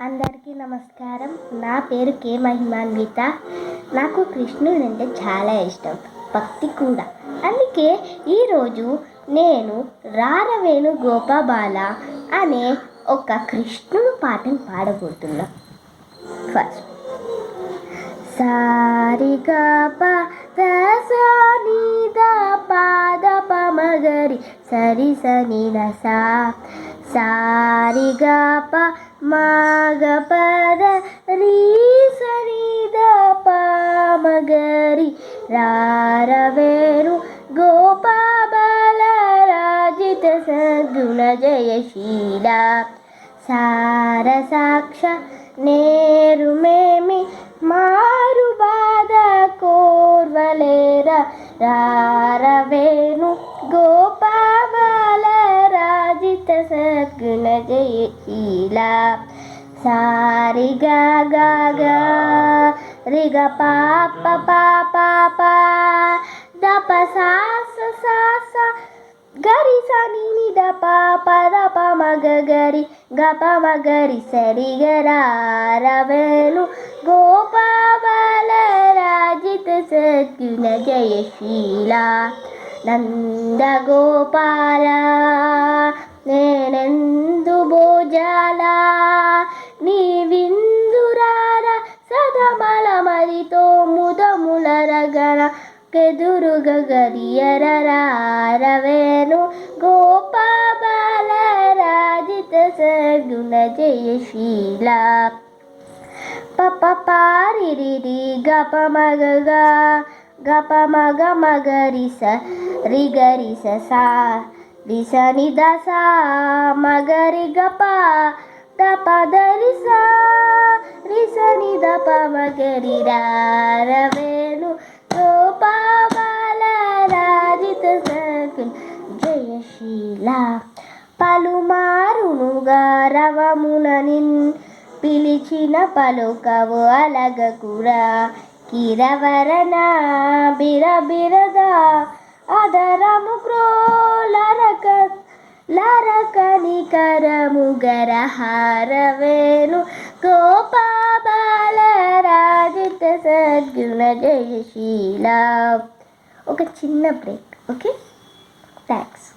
అందరికీ నమస్కారం. నా పేరు కే మహిమాన్విత. నాకు కృష్ణుడు అంటే చాలా ఇష్టం, భక్తి కూడా. అందుకే ఈరోజు నేను రారవేణు గోపబాల అనే ఒక కృష్ణుడు పాటను పాడబోతున్నా. ఫస్ట్ సారిగా పని పాద పమగరి సరి సని నసా సారిగా మాగ పద రీ సరి ద పామగరి రారవేణు గోపబాల రాజిత సద్గుణ జయశీల సారసాక్ష నేరుమేమి మారు బాధ కోర్వలేర రారవేణు గోపబాల రాజిత సద్గుణ జయశీల సారి గా గా గా రి గ పాప పాప దప సాస సాస గరి సని ని ద పాప ద ప మగ గరి గ ప మగరి సరి గ రారవేణు గోపబాల రాజిత సద్గుణ జయశీల నంద గోపాల నేనెందు భోజాల నీ విందురార సదమల మరితో ముదముల రగణ కెదురుగ గరియర రారవేణు గోపబాల రాజిత సద్గుణ జయశీల పప పారిరి గప మగ గప మగ మగరి స రి గరి సా రి సని ద సా మగరి గప ద పదరి సా రి సని ద ప మగరి రారవేణు గోపబాల రాజిత సద్గుణ జయశీల పలుమారునుగా రవమున పిలిచిన పలుకవు అలగకురా కిరవరణ బిరబిరద అదరము క్రోలరక లరకని కరము గరహారవేణు గోపబాల రాజిత సద్గుణ జయశీల. ఒక చిన్న బ్రేక్. Okay, thanks.